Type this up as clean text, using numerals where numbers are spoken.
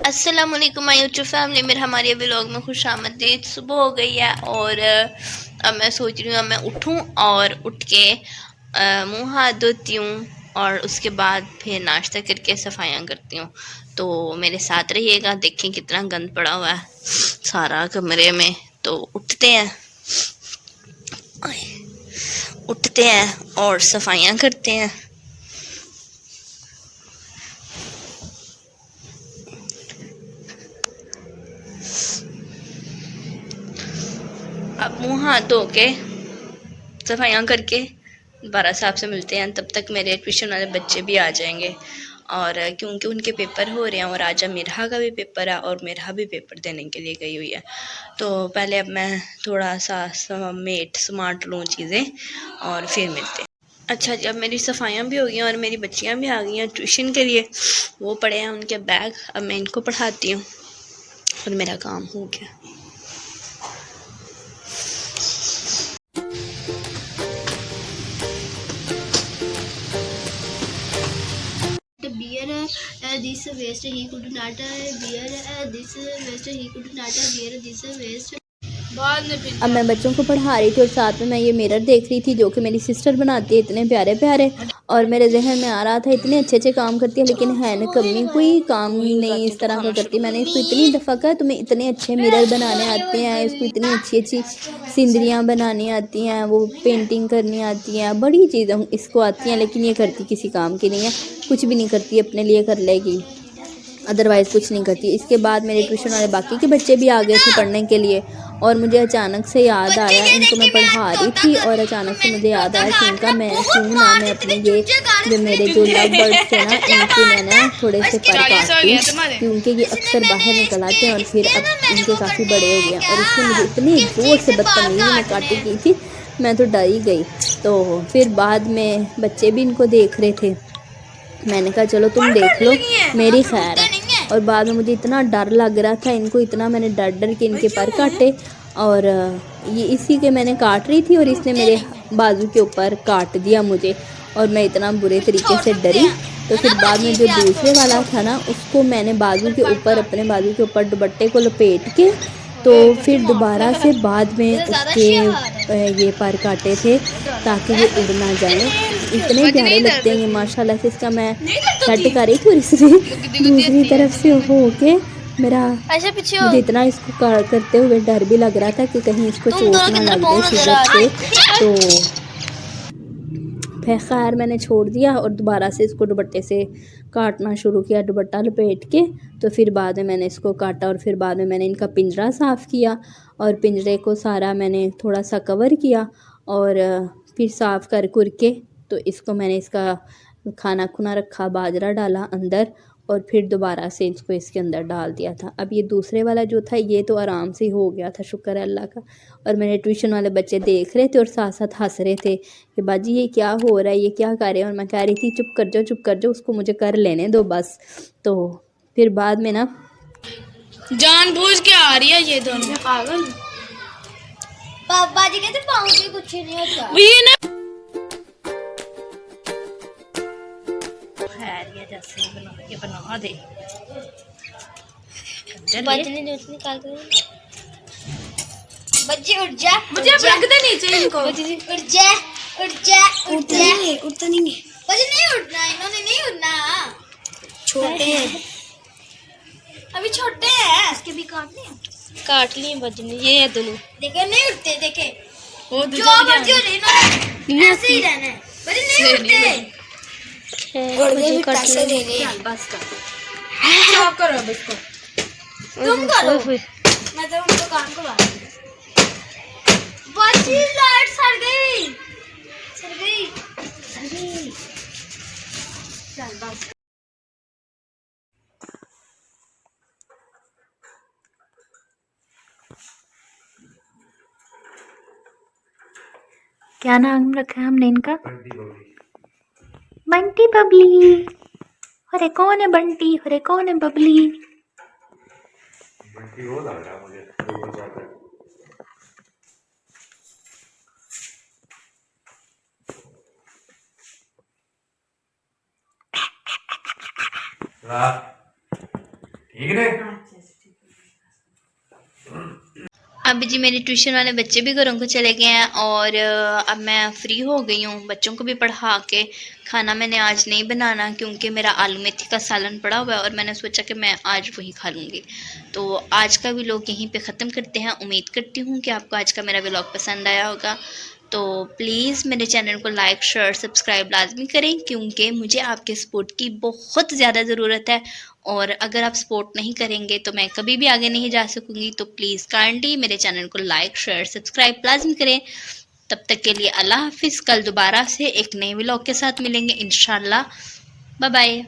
अस्सलाम वालेकुम my YouTube family में हमारे व्लॉग में खुश आमदीद। सुबह हो गई है और अब मैं सोच रही हूँ अब मैं उठूँ और उठ के मुँह हाथ धोती हूँ और उसके बाद फिर नाश्ता करके सफाइयाँ करती हूँ। तो मेरे साथ रहिएगा, देखें कितना गंद पड़ा हुआ है सारा कमरे में। तो उठते हैं और सफाइयाँ करते हैं। अब मुँह हाथ धो के सफाइयाँ करके दोबारा से आपसे मिलते हैं। तब तक मेरे ट्यूशन वाले बच्चे भी आ जाएंगे और क्योंकि उनके पेपर हो रहे हैं और आज मेरहा का भी पेपर है और मेरहा भी पेपर देने के लिए गई हुई है। तो पहले अब मैं थोड़ा सा स्मार्ट लूँ चीज़ें और फिर मिलते हैं। अच्छा जी, अब मेरी सफाइयाँ भी हो गई हैं और मेरी बच्चियाँ भी आ गई हैं ट्यूशन के लिए। वो पढ़े हैं उनके बैग, अब मैं इनको पढ़ाती हूँ और मेरा काम हो गया। This waste he could not bear this waste he could not bear this waste। अब मैं बच्चों को पढ़ा रही थी और साथ में मैं ये मिरर देख रही थी जो कि मेरी सिस्टर बनाती है, इतने प्यारे प्यारे। और मेरे जहन में आ रहा था इतने अच्छे अच्छे काम करती है लेकिन है न कमी, कोई काम नहीं इस तरह का करती। मैंने इसको इतनी दफ़ा कहा तुम्हें इतने अच्छे मिरर बनाने आते हैं, इसको इतनी अच्छी अच्छी सिंदरियाँ बनानी आती हैं, वो पेंटिंग करनी आती हैं, बड़ी चीज़ें इसको आती हैं, लेकिन ये करती किसी काम की नहीं है। कुछ भी नहीं करती, अपने लिए कर लेगी, अदरवाइज़ कुछ नहीं करती। इसके बाद मेरे ट्यूशन वाले बाकी के बच्चे भी आ गए थे पढ़ने के लिए और मुझे अचानक से याद आया, इनको मैं पढ़ा रही थी और अचानक से मुझे याद आया कि इनका मैं क्यों ना मैं अपने ये जो मेरे जो लव बर्ड्स थे ना इनके मैंने थोड़े से पर काट दूँ, क्योंकि ये अक्सर बाहर निकल आते हैं और फिर अब इनके काफ़ी बड़े हो गए हैं। और इसने मुझे इतनी ज़ोर से बदतमीज़ी में काटी की थी, मैं तो डर ही गई। तो फिर बाद में बच्चे भी इनको देख रहे थे, मैंने कहा चलो तुम देख लो मेरी खैर है। और बाद में मुझे इतना डर लग रहा था, इनको इतना मैंने डर डर के इनके पर काटे और ये इसी के मैंने काट रही थी और इसने मेरे बाजू के ऊपर काट दिया मुझे और मैं इतना बुरे तरीके से डरी। तो फिर बाद में जो दूसरे वाला था ना उसको मैंने बाजू के ऊपर अपने बाजू के ऊपर दुपट्टे को लपेट के तो फिर दोबारा से बाद में उसके ये पर काटे थे ताकि ये उड़ ना जाए। इतने प्यारे लगते हैं ये माशाल्लाह से। इसका मैं सेट कर रही थी और इसने दूसरी तरफ से हो के मेरा मुझे इतना इसको करते हुए डर भी लग रहा था कि कहीं इसको चोट ना लग जाए शिद्दत से। तो फिर खैर मैंने छोड़ दिया और दोबारा से इसको दुपट्टे से काटना शुरू किया, दुपट्टा लपेट के। तो फिर बाद में मैंने इसको काटा और फिर बाद में मैंने इनका पिंजरा साफ़ किया और पिंजरे को सारा मैंने थोड़ा सा कवर किया और फिर साफ़ कर के तो इसको मैंने इसका खाना खुना रखा, बाजरा डाला अंदर और फिर दोबारा से इसको इसके अंदर डाल दिया था। अब ये दूसरे वाला जो था ये तो आराम से हो गया था, शुक्र है अल्लाह का। और मेरे ट्यूशन वाले बच्चे देख रहे थे और साथ साथ हंस रहे थे कि बाजी ये क्या हो रहा है, ये क्या कर रहे हैं। और मैं कह रही थी चुप कर जाओ, उसको मुझे कर लेने दो बस। तो फिर बाद में ना जानबूझ के आ रही है ये दोनों पागल। पापा जी कहते पाँव से कुछ नहीं होता। ये ना खैर ये जैसे बना दे बजने दो, उसने निकाल दो। बच्चे उठ जा, मुझे रख दे नीचे इनको। उठ जा उठता नहीं है। बच्चे नहीं उठना, इन्होंने नहीं उठना, छोटे हैं अभी, छोटे हैं। इसके भी काट लिए बजने, ये है दोनों। देखे नहीं उठते, देखे वो जो मर्जी हो जाए इन्होंने ऐसे ही रहना है। बच्चे नहीं उठते, मुझे पैसे दे रहे हैं बस कर साफ करो अब इसको। तुम करो, मैं तो उनको काम करवा रही हूँ। बच्ची लाइट सड़ गई चल बस। क्या नाम रखा है हमने इनका? बंटी बबली। अरे कौन है बंटी, अरे कौन है बबली? बंटी वो लग रहा है मुझे, वो ज्यादा ठीक ने अब जी मेरे ट्यूशन वाले बच्चे भी घरों को चले गए हैं और अब मैं फ्री हो गई हूँ। बच्चों को भी पढ़ा के खाना मैंने आज नहीं बनाना क्योंकि मेरा आलू मेथी का सालन पड़ा हुआ है और मैंने सोचा कि मैं आज वही खा लूँगी। तो आज का व्लॉग यहीं पे ख़त्म करते हैं। उम्मीद करती हूँ कि आपको आज का मेरा व्लॉग पसंद आया होगा। तो प्लीज़ मेरे चैनल को लाइक शेयर सब्सक्राइब लाजमी करें क्योंकि मुझे आपके सपोर्ट की बहुत ज़्यादा ज़रूरत है और अगर आप सपोर्ट नहीं करेंगे तो मैं कभी भी आगे नहीं जा सकूँगी। तो प्लीज़ काइंडली मेरे चैनल को लाइक शेयर सब्सक्राइब लाजमी करें। तब तक के लिए अल्लाह हाफिज़। कल दोबारा से एक नए व्लॉग के साथ मिलेंगे इंशाल्लाह। Bye bye.